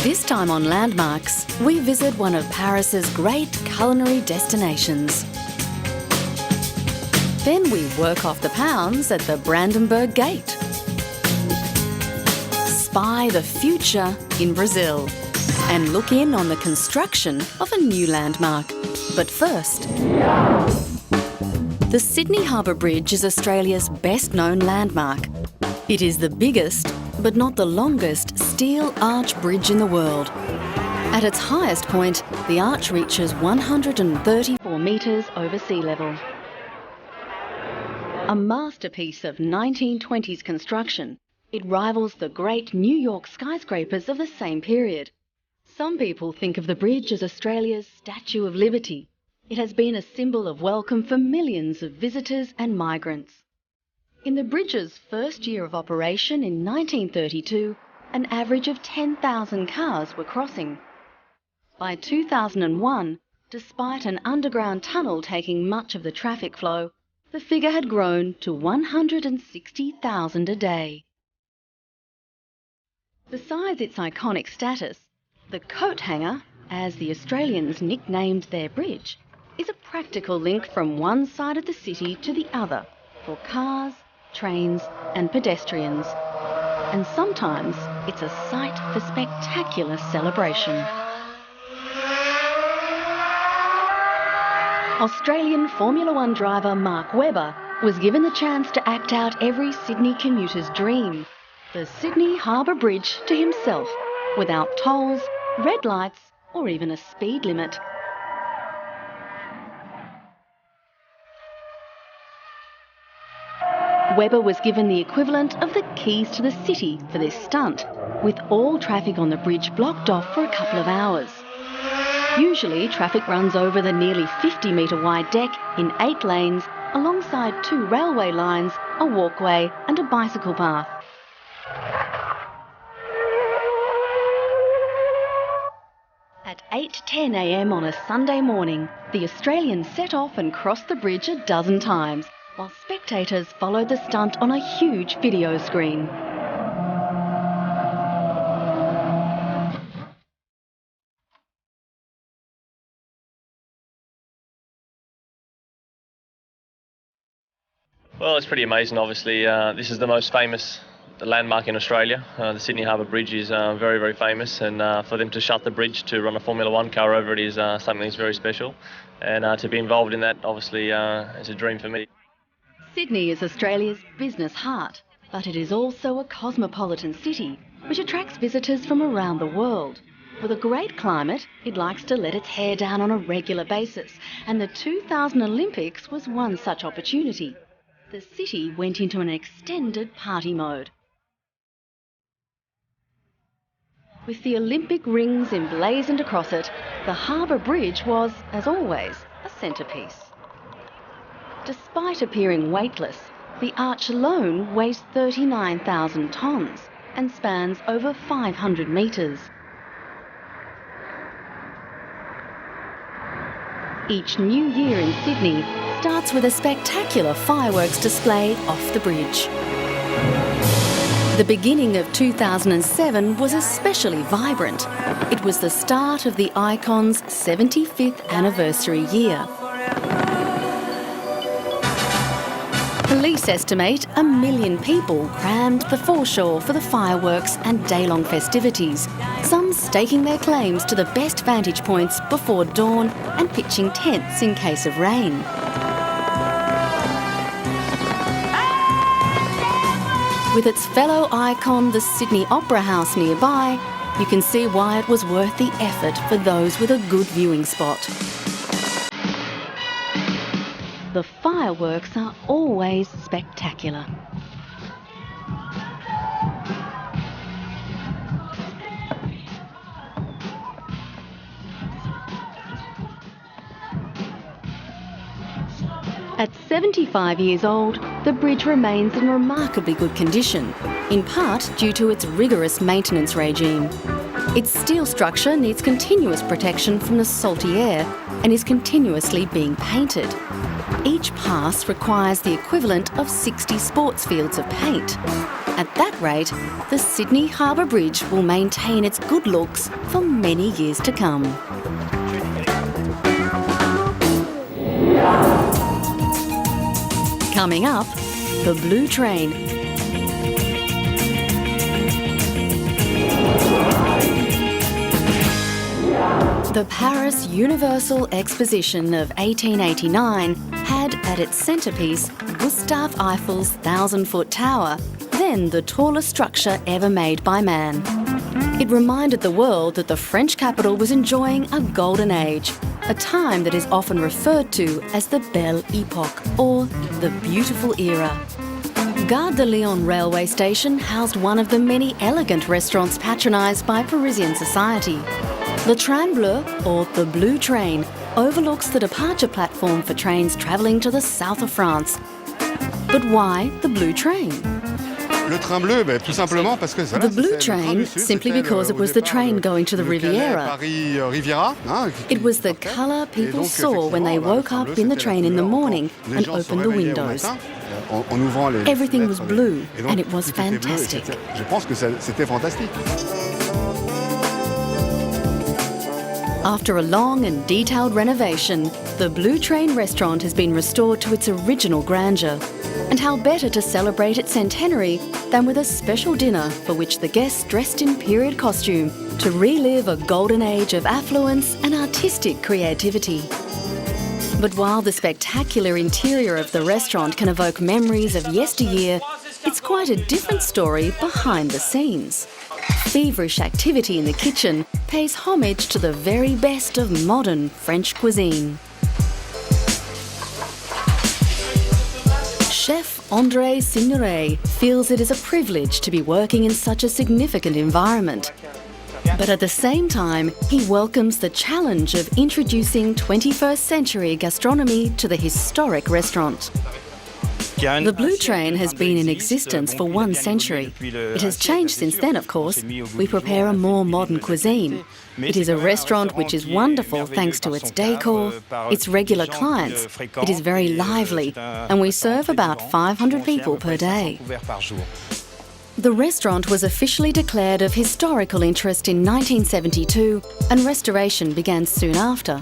This time on Landmarks, we visit one of Paris's great culinary destinations. Then we work off the pounds at the Brandenburg Gate. Spy the future in Brazil and look in on the construction of a new landmark. But first, the Sydney Harbour Bridge is Australia's best-known landmark. It is the biggest, but not the longest, steel arch bridge in the world. At its highest point, the arch reaches 134 metres over sea level. A masterpiece of 1920s construction, it rivals the great New York skyscrapers of the same period. Some people think of the bridge as Australia's Statue of Liberty. It has been a symbol of welcome for millions of visitors and migrants. In the bridge's first year of operation in 1932, an average of 10,000 cars were crossing. By 2001, despite an underground tunnel taking much of the traffic flow, the figure had grown to 160,000 a day. Besides its iconic status, the coat hanger, as the Australians nicknamed their bridge, is a practical link from one side of the city to the other for cars, trains and pedestrians. And sometimes it's a site for spectacular celebration. Australian Formula One driver Mark Webber was given the chance to act out every Sydney commuter's dream, the Sydney Harbour Bridge to himself, without tolls, red lights or even a speed limit. Webber was given the equivalent of the keys to the city for this stunt, with all traffic on the bridge blocked off for a couple of hours. Usually, traffic runs over the nearly 50-metre wide deck in 8 lanes alongside 2 railway lines, a walkway and a bicycle path. At 8:10 a.m. on a Sunday morning, the Australians set off and crossed the bridge a dozen times, while spectators followed the stunt on a huge video screen. Well, it's pretty amazing, obviously. This is the most famous landmark in Australia. The Sydney Harbour Bridge is very, very famous, and for them to shut the bridge to run a Formula One car over it is something that's very special. And to be involved in that, obviously, is a dream for me. Sydney is Australia's business heart, but it is also a cosmopolitan city which attracts visitors from around the world. With a great climate, it likes to let its hair down on a regular basis, and the 2000 Olympics was one such opportunity. The city went into an extended party mode. With the Olympic rings emblazoned across it, the Harbour Bridge was, as always, a centrepiece. Despite appearing weightless, the arch alone weighs 39,000 tonnes and spans over 500 metres. Each new year in Sydney starts with a spectacular fireworks display off the bridge. The beginning of 2007 was especially vibrant. It was the start of the icon's 75th anniversary year. Police estimate 1 million people crammed the foreshore for the fireworks and day-long festivities, some staking their claims to the best vantage points before dawn and pitching tents in case of rain. With its fellow icon, the Sydney Opera House nearby, you can see why it was worth the effort for those with a good viewing spot. The fireworks are always spectacular. At 75 years old, the bridge remains in remarkably good condition, in part due to its rigorous maintenance regime. Its steel structure needs continuous protection from the salty air and is continuously being painted. Each pass requires the equivalent of 60 sports fields of paint. At that rate, the Sydney Harbour Bridge will maintain its good looks for many years to come. Coming up, the Blue Train. The Paris Universal Exposition of 1889 had at its centrepiece Gustave Eiffel's 1,000-foot tower, then the tallest structure ever made by man. It reminded the world that the French capital was enjoying a golden age, a time that is often referred to as the Belle Epoque, or the Beautiful Era. Gare de Lyon railway station housed one of the many elegant restaurants patronised by Parisian society. The Train Bleu, or the Blue Train, overlooks the departure platform for trains travelling to the south of France. But why the Blue Train? The Blue Train, simply because it was the train going to the Riviera. It was the colour people saw when they woke up in the train in the morning and opened the windows. Everything was blue, and it was fantastic. After a long and detailed renovation, the Blue Train restaurant has been restored to its original grandeur. And how better to celebrate its centenary than with a special dinner for which the guests dressed in period costume to relive a golden age of affluence and artistic creativity. But while the spectacular interior of the restaurant can evoke memories of yesteryear, it's quite a different story behind the scenes. Feverish activity in the kitchen pays homage to the very best of modern French cuisine. Chef André Signoret feels it is a privilege to be working in such a significant environment. But at the same time, he welcomes the challenge of introducing 21st century gastronomy to the historic restaurant. The Blue Train has been in existence for 1 century. It has changed since then, of course. We prepare a more modern cuisine. It is a restaurant which is wonderful thanks to its decor, its regular clients. It is very lively, and we serve about 500 people per day. The restaurant was officially declared of historical interest in 1972, and restoration began soon after.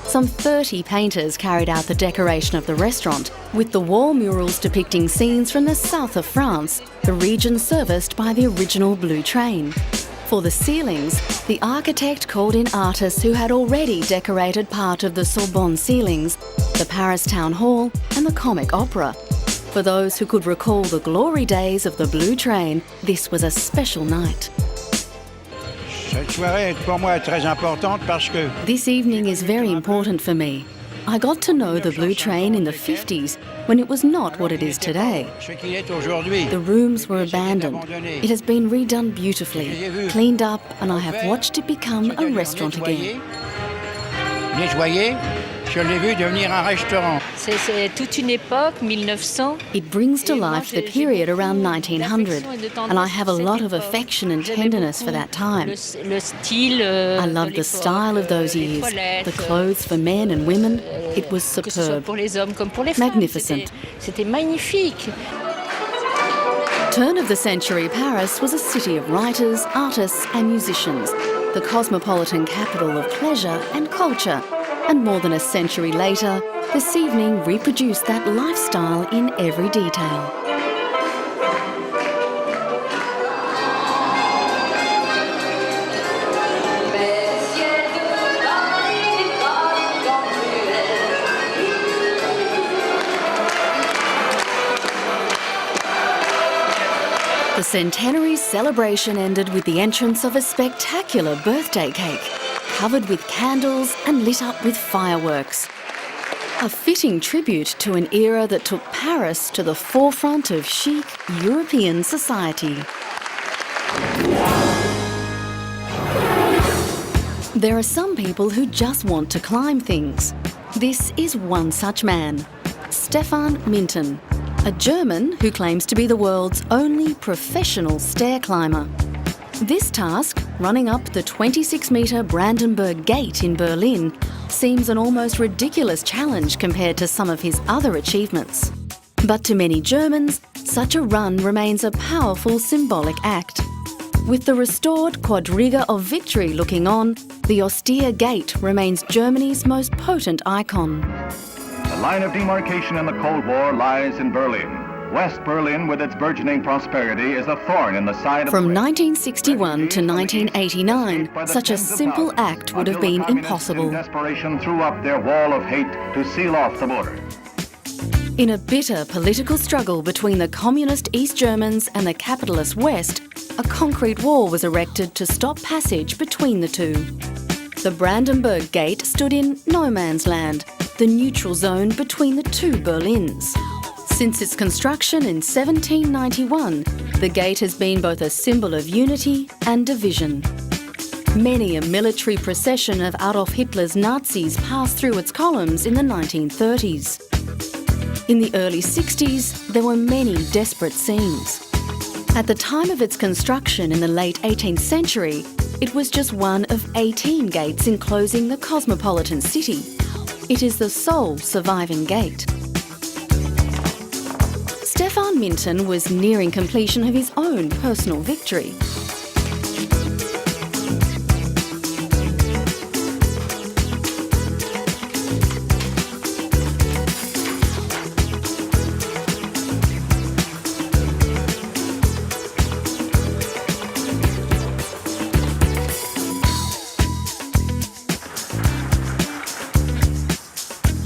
Some 30 painters carried out the decoration of the restaurant, with the wall murals depicting scenes from the south of France, the region serviced by the original Blue Train. For the ceilings, the architect called in artists who had already decorated part of the Sorbonne ceilings, the Paris Town Hall and the Comic Opera. For those who could recall the glory days of the Blue Train, this was a special night. This evening is very important for me. I got to know the Blue Train in the 50s, when it was not what it is today. The rooms were abandoned. It has been redone beautifully, cleaned up, and I have watched it become a restaurant again. It brings to life the period around 1900, and I have a lot of affection and tenderness for that time. I love the style of those years, the clothes for men and women. It was superb, magnificent. Turn of the century Paris was a city of writers, artists and musicians, the cosmopolitan capital of pleasure and culture. And more than a century later, this evening reproduced that lifestyle in every detail. The centenary celebration ended with the entrance of a spectacular birthday cake, covered with candles and lit up with fireworks. A fitting tribute to an era that took Paris to the forefront of chic European society. There are some people who just want to climb things. This is one such man, Stefan Minton, a German who claims to be the world's only professional stair climber. This task, running up the 26-metre Brandenburg Gate in Berlin, seems an almost ridiculous challenge compared to some of his other achievements. But to many Germans, such a run remains a powerful symbolic act. With the restored quadriga of victory looking on, the austere gate remains Germany's most potent icon. The line of demarcation in the Cold War lies in Berlin. West Berlin, with its burgeoning prosperity, is a thorn in the side of... From 1961 to 1989, such a simple act would have been impossible. In desperation, threw up their wall of hate to seal off the border. In a bitter political struggle between the communist East Germans and the capitalist West, a concrete wall was erected to stop passage between the two. The Brandenburg Gate stood in no man's land, the neutral zone between the two Berlins. Since its construction in 1791, the gate has been both a symbol of unity and division. Many a military procession of Adolf Hitler's Nazis passed through its columns in the 1930s. In the early 60s, there were many desperate scenes. At the time of its construction in the late 18th century, it was just one of 18 gates enclosing the cosmopolitan city. It is the sole surviving gate. Stefan Minton was nearing completion of his own personal victory.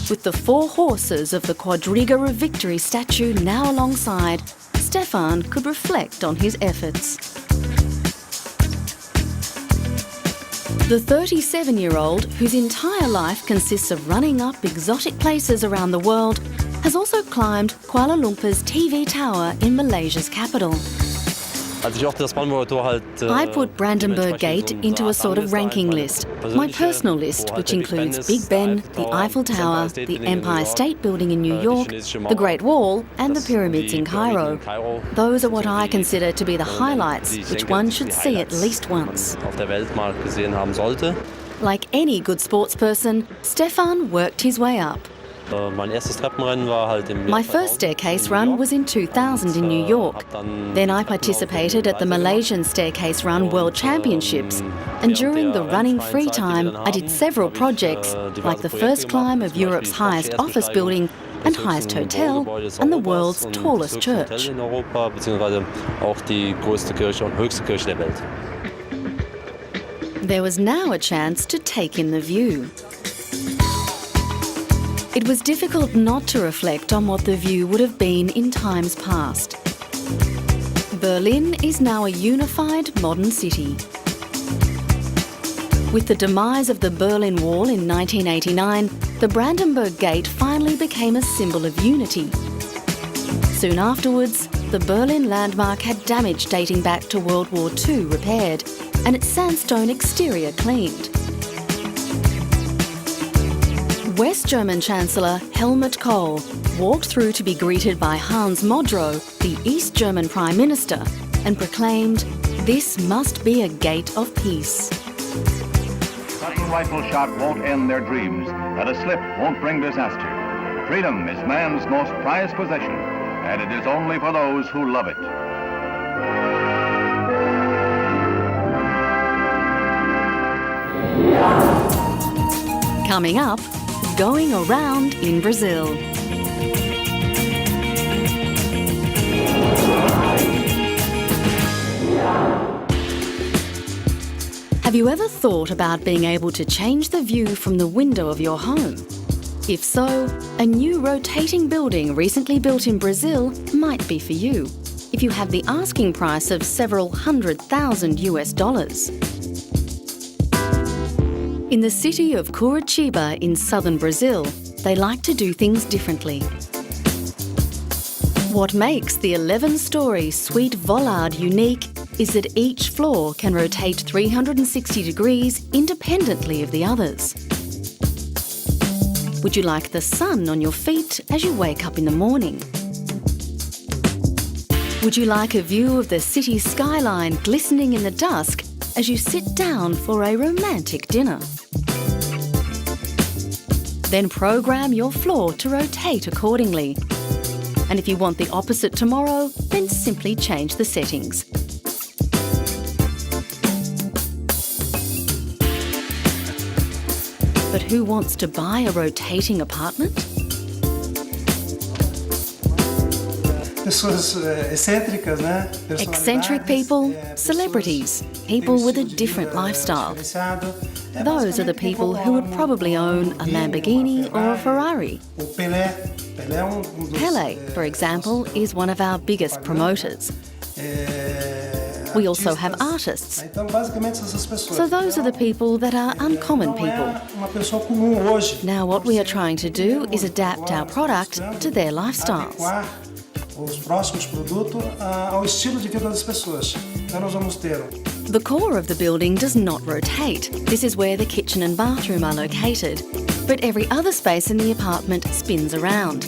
With the four horses of the Quadriga of Victory statue now alongside, Stefan could reflect on his efforts. The 37-year-old, whose entire life consists of running up exotic places around the world, has also climbed Kuala Lumpur's TV tower in Malaysia's capital. I put Brandenburg Gate into a sort of ranking list. My personal list, which includes Big Ben, the Eiffel Tower, the Empire State Building in New York, the Great Wall and the pyramids in Cairo. Those are what I consider to be the highlights, which one should see at least once. Like any good sportsperson, Stefan worked his way up. My first staircase run was in 2000 in New York. Then I participated at the Malaysian Staircase Run World Championships. And during the running free time, I did several projects, like the first climb of Europe's highest office building and highest hotel, and the world's tallest church. There was now a chance to take in the view. It was difficult not to reflect on what the view would have been in times past. Berlin is now a unified modern city. With the demise of the Berlin Wall in 1989, the Brandenburg Gate finally became a symbol of unity. Soon afterwards, the Berlin landmark had damage dating back to World War II repaired, and its sandstone exterior cleaned. West German Chancellor Helmut Kohl walked through to be greeted by Hans Modrow, the East German Prime Minister, and proclaimed, "This must be a gate of peace." Sudden rifle shot won't end their dreams, and a slip won't bring disaster. Freedom is man's most prized possession, and it is only for those who love it. Coming up, going around in Brazil. Have you ever thought about being able to change the view from the window of your home? If so, a new rotating building recently built in Brazil might be for you, if you have the asking price of several $100,000. In the city of Curitiba in southern Brazil, they like to do things differently. What makes the 11-storey Suite Vollard unique is that each floor can rotate 360 degrees independently of the others. Would you like the sun on your feet as you wake up in the morning? Would you like a view of the city skyline glistening in the dusk as you sit down for a romantic dinner? Then program your floor to rotate accordingly. And if you want the opposite tomorrow, then simply change the settings. But who wants to buy a rotating apartment? Eccentric people, celebrities, people with a different lifestyle. Those are the people who would probably own a Lamborghini or a Ferrari. Pele, for example, is one of our biggest promoters. We also have artists. So those are the people that are uncommon people. Now what we are trying to do is adapt our product to their lifestyles. The core of the building does not rotate. This is where the kitchen and bathroom are located. But every other space in the apartment spins around.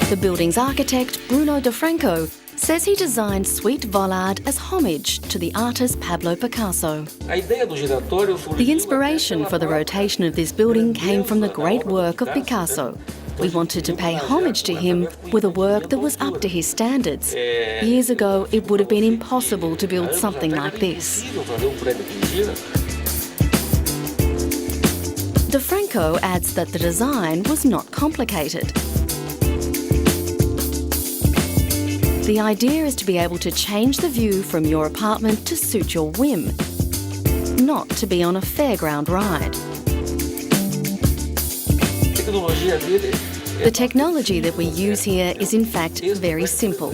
The building's architect, Bruno De Franco, says he designed Suite Vollard as homage to the artist Pablo Picasso. The inspiration for the rotation of this building came from the great work of Picasso. We wanted to pay homage to him with a work that was up to his standards. Years ago, it would have been impossible to build something like this. De Franco adds that the design was not complicated. The idea is to be able to change the view from your apartment to suit your whim, not to be on a fairground ride. The technology that we use here is in fact very simple.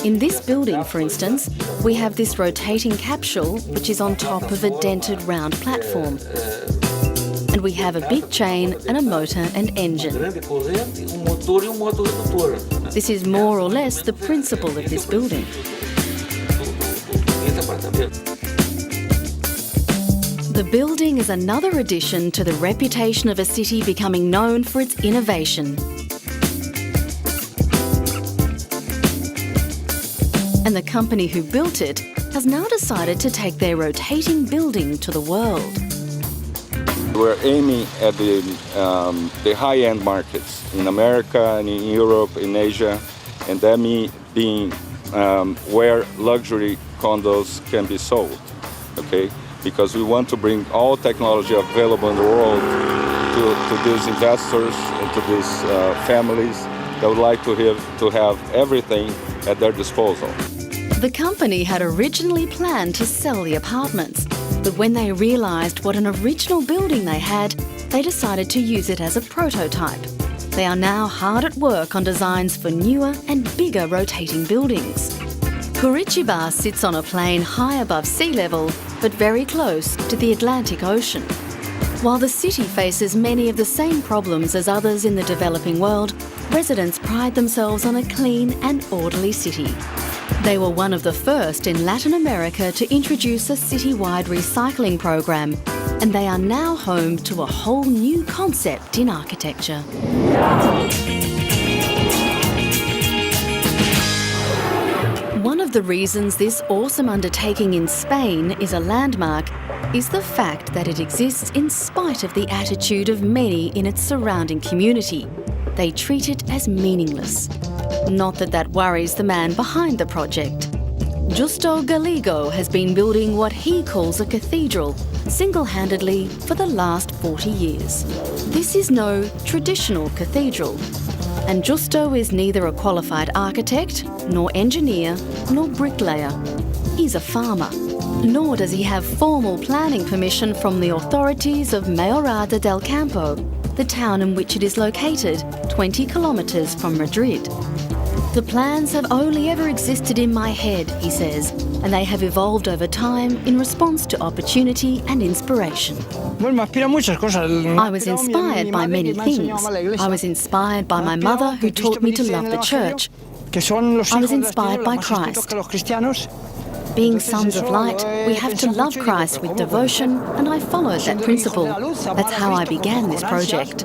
In this building, for instance, we have this rotating capsule which is on top of a dented round platform. And we have a big chain and a motor and engine. This is more or less the principle of this building. The building is another addition to the reputation of a city becoming known for its innovation. And the company who built it has now decided to take their rotating building to the world. We're aiming at the high-end markets in America and in Europe, in Asia, and that means being where luxury condos can be sold, okay? Because we want to bring all technology available in the world to these investors and to these families that would like to have everything at their disposal. The company had originally planned to sell the apartments, but when they realised what an original building they had, they decided to use it as a prototype. They are now hard at work on designs for newer and bigger rotating buildings. Curitiba sits on a plain high above sea level, but very close to the Atlantic Ocean. While the city faces many of the same problems as others in the developing world, residents pride themselves on a clean and orderly city. They were one of the first in Latin America to introduce a city-wide recycling program, and they are now home to a whole new concept in architecture. One of the reasons this awesome undertaking in Spain is a landmark is the fact that it exists in spite of the attitude of many in its surrounding community. They treat it as meaningless. Not that that worries the man behind the project. Justo Gallego has been building what he calls a cathedral, single-handedly for the last 40 years. This is no traditional cathedral, and Justo is neither a qualified architect, nor engineer, nor bricklayer. He's a farmer. Nor does he have formal planning permission from the authorities of Mayorada del Campo, the town in which it is located, 20 kilometres from Madrid. The plans have only ever existed in my head, he says, and they have evolved over time in response to opportunity and inspiration. I was inspired by many things. I was inspired by my mother, who taught me to love the church. I was inspired by Christ. Being sons of light, we have to love Christ with devotion, and I followed that principle. That's how I began this project.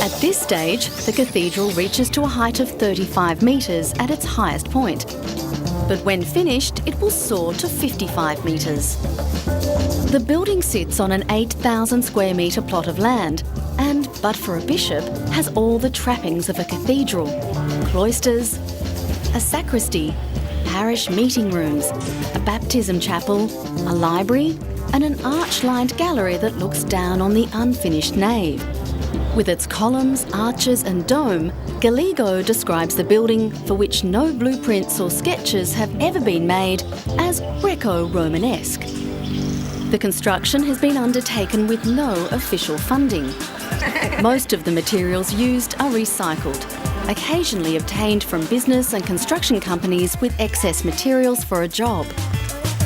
At this stage, the cathedral reaches to a height of 35 metres at its highest point. But when finished, it will soar to 55 metres. The building sits on an 8,000 square metre plot of land, and but for a bishop has all the trappings of a cathedral: cloisters, a sacristy, parish meeting rooms, a baptism chapel, a library, and an arch-lined gallery that looks down on the unfinished nave. With its columns, arches and dome, Gallego describes the building, for which no blueprints or sketches have ever been made, as Greco-Romanesque. The construction has been undertaken with no official funding. Most of the materials used are recycled, occasionally obtained from business and construction companies with excess materials for a job.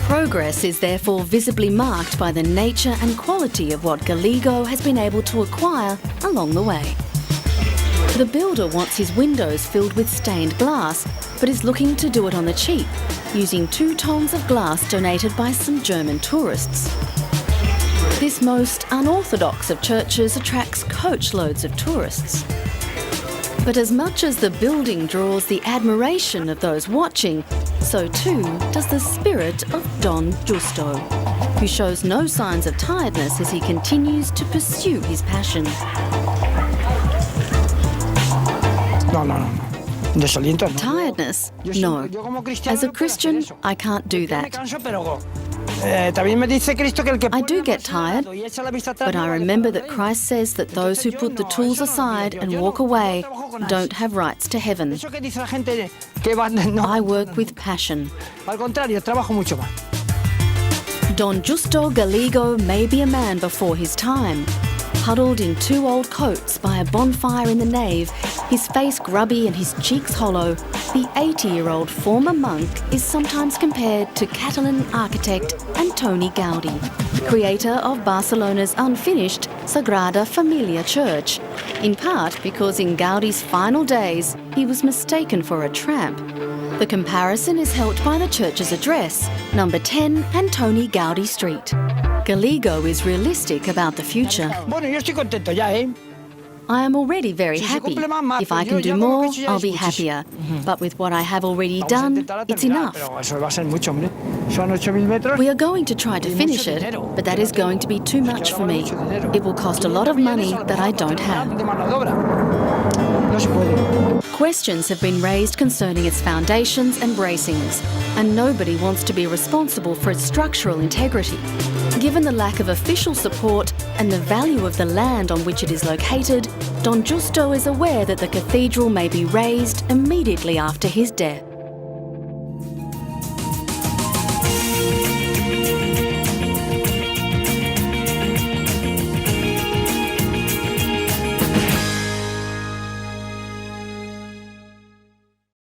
Progress is therefore visibly marked by the nature and quality of what Gallego has been able to acquire along the way. The builder wants his windows filled with stained glass, but is looking to do it on the cheap, using 2 tons of glass donated by some German tourists. This most unorthodox of churches attracts coachloads of tourists. But as much as the building draws the admiration of those watching, so too does the spirit of Don Justo, who shows no signs of tiredness as he continues to pursue his passion. Tiredness? No. As a Christian, I can't do that. I do get tired, but I remember that Christ says that those who put the tools aside and walk away don't have rights to heaven. I work with passion. Don Justo Gallego may be a man before his time. Huddled in 2 old coats by a bonfire in the nave, his face grubby and his cheeks hollow, the 80-year-old former monk is sometimes compared to Catalan architect Antoni Gaudí, creator of Barcelona's unfinished Sagrada Familia church, in part because in Gaudí's final days he was mistaken for a tramp. The comparison is helped by the church's address, number 10 Antoni Gaudí Street. Gallego is realistic about the future. I am already very happy. If I can do more, I'll be happier. But with what I have already done, it's enough. We are going to try to finish it, but that is going to be too much for me. It will cost a lot of money that I don't have. Questions have been raised concerning its foundations and bracings, and nobody wants to be responsible for its structural integrity. Given the lack of official support and the value of the land on which it is located, Don Justo is aware that the cathedral may be razed immediately after his death.